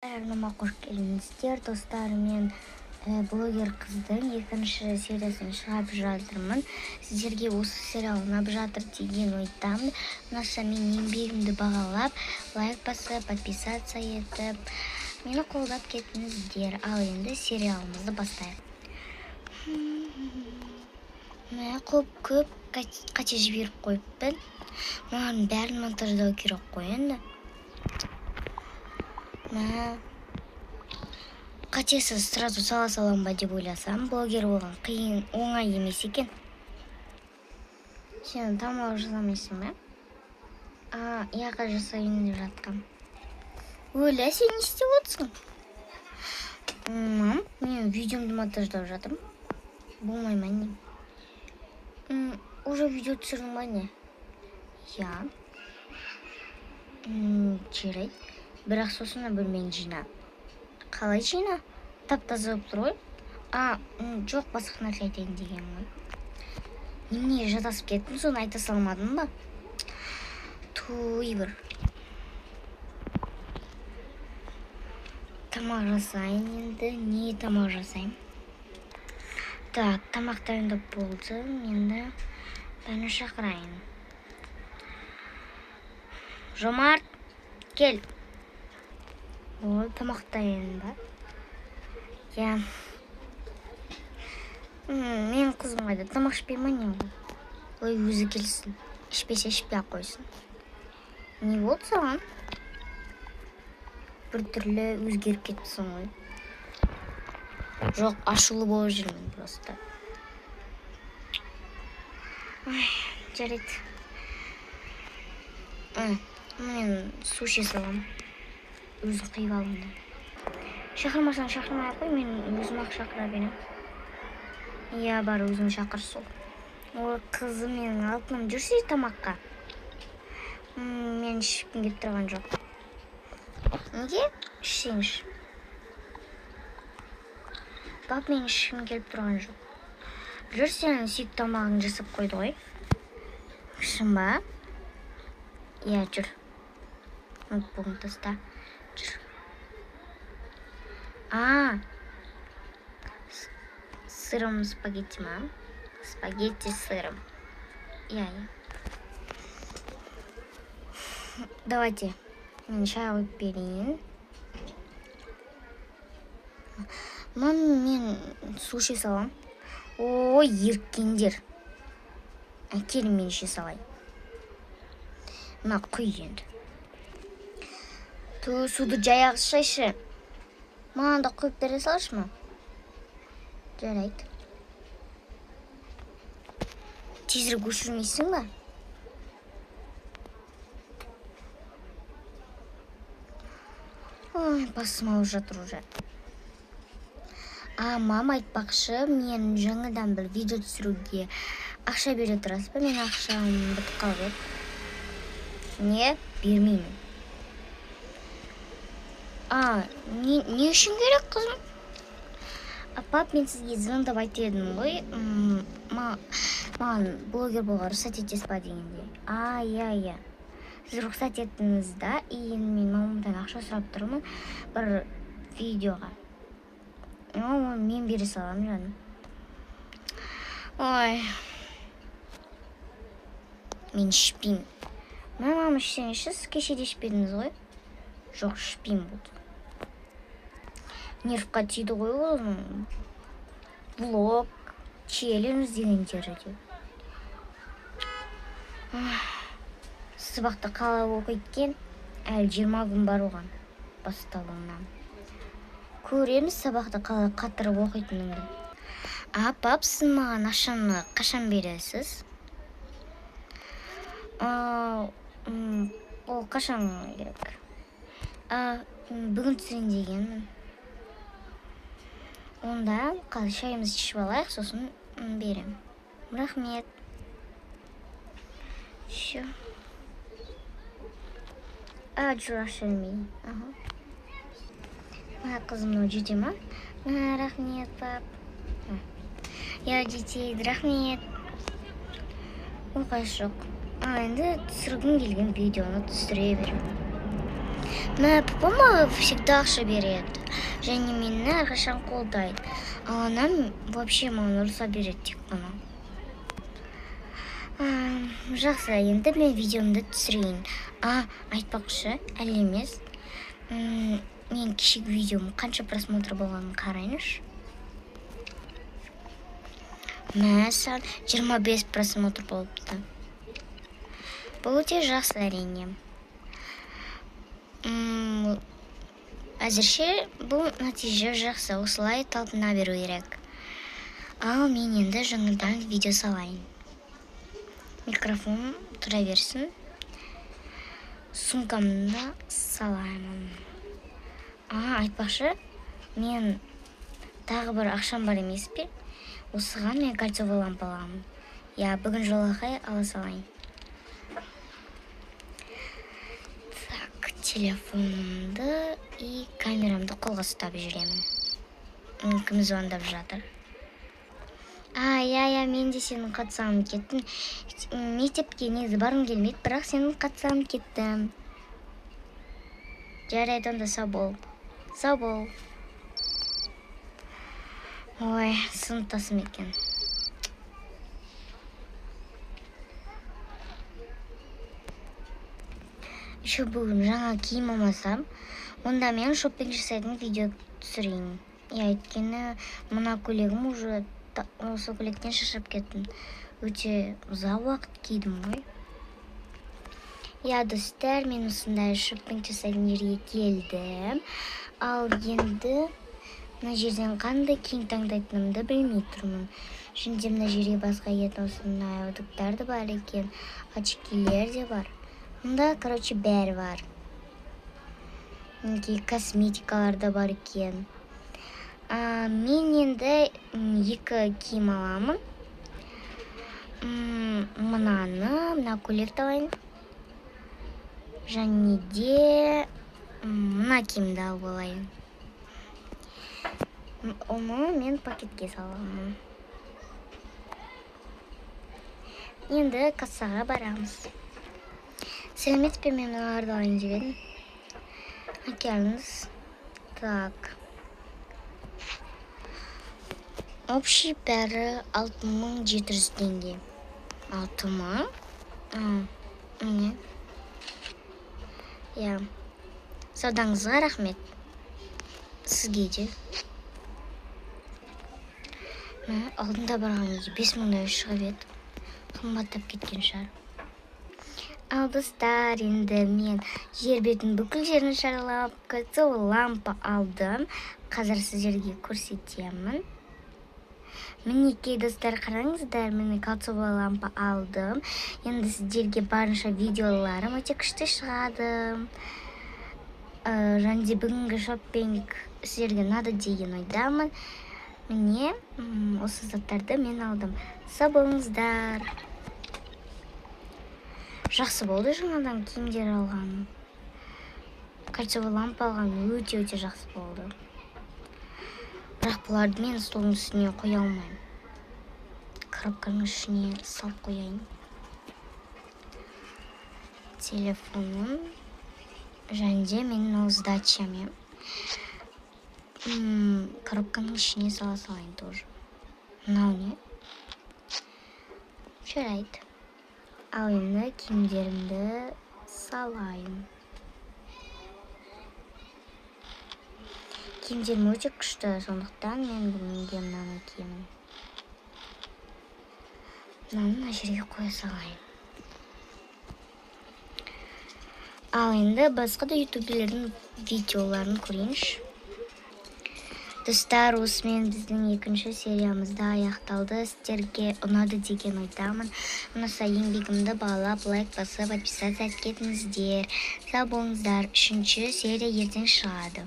Бәріне қош келдіңіздер, достар. Мен блогер қыздың екінші сериясын шығарып жатырмын. Сіздерге осы сериал ұнап жатыр деген ойдамын. Ұнаса мен еңбегімді бағалап, лайк басып, подписаться етіп, мені қолдап кетіңіздер. Ал енді сериалымызды бастайық. Мен көп қате жіберіп қойыппын. Маған бәрін монтаждау керек қой енді. Қатесіз сразу сала салам ба деп ойласам, блогер болған қиын, оңай емес екен. Сен тамақ жасамайсың ба? Яға жасайын деп жатқам. Өлі, сен не істеп отырсың? Мен видеомды монтаждап жатырмын. Болмай ма не? Уже видео түсірдің ба не? Я. Жарайды. Бірақ сосын бөлмені жина. Қалай жина? Тап-таза болып тұр ғой. Жоқ, басқа нәрсе айтайын деген ғой. Немене жадасып кеттім, соны айта салмадым ба? Туй бір. Тамақ жасайын енді. Не тамақ жасайын? Так, тамақ дайындап болды. Енді бәрін шақырайын. Жомарт, кел. Ол тамақ дайын ба? Я. Мен қызым қайда, тамақ ішпей ма не ол? Ой, өзі келсін. Ішпесе ішпей ақ қойсын. Не болды саған? Бір түрлі өзгеріп кеттісің ғой. Жоқ, ашулы болып жүрмін просто. Жарайды. Мен суши салам. Өзі қиып алымды. Шақырмасаң шақырмай қой, мен өзім ақ шақыра берем. Я бар, өзім шақыр сол. Ол қызы менің алтыным жүрсе тамаққа. Мен ішкім келіп тұрған жоқ. Неге? Ішсеңші. Бап, мен ішкім келіп тұрған жоқ. Жүрсен сүйік тамағын жасап қойды ғой. Шын ба? Я, жүр. Ноутбугын таста. Жүр. Сырым спагетти ма? Спагетти с сыром. Я. Давайте. Мен шай қойып берейін. Мен суши салам. Ой, еркендер. Келін мен іше салайын. Құй енді. Суды жаяғы шайшы. Маған да қойып бере салшы ма? Жарайды. Тезірек өшірмейсің ба? Ой, басым ауыр жатыр уже. Мама айтпақшы, мен жаңадан бір видео түсіруге ақша бере тұрасыз ба? Мен ақшам бітіп қалып еді. Не? Бермеймін. Не үшін керек, қызым? Пап, мен сізге звондап айтып едім ғой. Маған блогер болуға рұқсат етесіз ба дегенде. Я. Сіз рұқсат еттіңіз да, мен мамамдан ақша сұрап тұрмын бір видеоға. Мен бере салам, жаным. Ой. Мен ішпеймін. Мамам ішсеңізші, сіз кеше де ішпедіңіз ғой? Жоқ, ішпеймін болды. Нервқа тиді ғой ол. Блог, челлендж дегендері де. Сабақты қалай оқиды, әлі 20 күн бар оған басталуынан. Көреміз сабақты қалай қатырып оқитыныңды. Пап, сіз маған ақшаны қашан бересіз? Ол қашан керек? Бүгін түсірейін дегенмін. Онда қазір шайымызды ішіп алайық, сосын берем. Рахмет. Все. Жүр, ақша бермейін. Қызымның жете ма? Рахмет, пап. Я жетейді, рахмет. Оқайшы жоқ. Енді түсіргім келген видеоны түсіре берем. Папа всегда ақша береді. Және мені әрқашан қолдайды. Ал анам вообще маған ұрыса береді тек қана. Жақсы, енді мен видеомды түсірейін. Айтпақшы, әлі емес. Мен кешегі видеом қанша просмотр болғанын қарайыншы. Мәсәл, 25 просмотр болыпты. Бұл өте жақсы әрине. Әзірше бұл нәтиже жақсы, осылай талпына беру керек. Ал мен енді жаңадан видео салайын. Микрофон тұра берсін. Сумкамды салаймын. Айтпақшы, мен тағы бір ақшам бар емес пе? Осыған мен кольцовый лампа аламын. Бүгін жолақай ала салайын. Так, телефонымды и камерамды қолға ұстап жүремін. Кім звондап жатыр? Мен де сенің қатысам кеттім. Мектепке негізі барғым келмейді, бірақ сенің қатысам кеттім. Жарайды, онда сау бол. Сау бол. Ой, сыныптасым екен. Еще бүгін жаңа киім алмасам, онда мен шоппинг жасайтын видео түсірейін. Өйткені мына көйлегім уже осы көйлектен шаршап кеттім. Өте ұзақ уақыт кидім ғой. Достар, мен осындай шоппинг жасайтын жерге келдім. Ал енді мына жерден қандай киім таңдайтынымды білмей тұрмын. Şimdi мына жерге басқа етін осындай удықтар да бар екен, очкилер де бар. Мұнда, бәрі бар. Косметикалар да бар екен. Мен енді екі киім аламын. Мына көйлек алайын. Және де мына киімді алып алайын. Оны мен пакетке саламын. Енді кассаға барамыз. Сәлемет пе, мен мыналарды алайын деген. Келіңіз. Так. Общий бәрі 6700 теңге. 6000? Міне. Саудаңызға рахмет. Сізге де. Алдында барған 5000 шығып еді. Қымбаттап кеткен шығар. Ал достар, енді мен жер бетін бүкіл жерін шарлап, кольцовый лампа алдым. Қазір сіздерге көрсетемін. Мінекей достар, қараңыздар, мен кольцовый лампа алдым. Енді сіздерге барынша видеоларым өте күшті шығады. Және бүгінгі шоппинг сіздерге ұнады деген ойдамын. Міне, осы заттарды мен алдым. Сау болыңыздар. Жақсы болды жаңадан киімдер алған. Кольцовый лампа алған өте жақсы болды. Бірақ бұларды мен столдың үстіне қоя алмаймын. Коробканың ішіне салып қояйын. Телефоным. Және де менің ол сдачами. Коробканың ішіне сала салайын тоже. Мынау не? Жарайды. Ал енді киімдерімді салайын. Киімдерім өте күшті, сондықтан мен бүгінге мынаны киемін. Мынаны мына жерге қоя салайын. Ал енді басқа да ютуберлердің видеоларын көрейінші. Достар, осымен біздің екінші сериямызды аяқталды. Сіздерге ұнады деген ойдамын. Ұнаса еңбегімді бағалап, лайк басып, подписаться етіңіздер. Сау болыңыздар. Үшінші серия ертең шығады.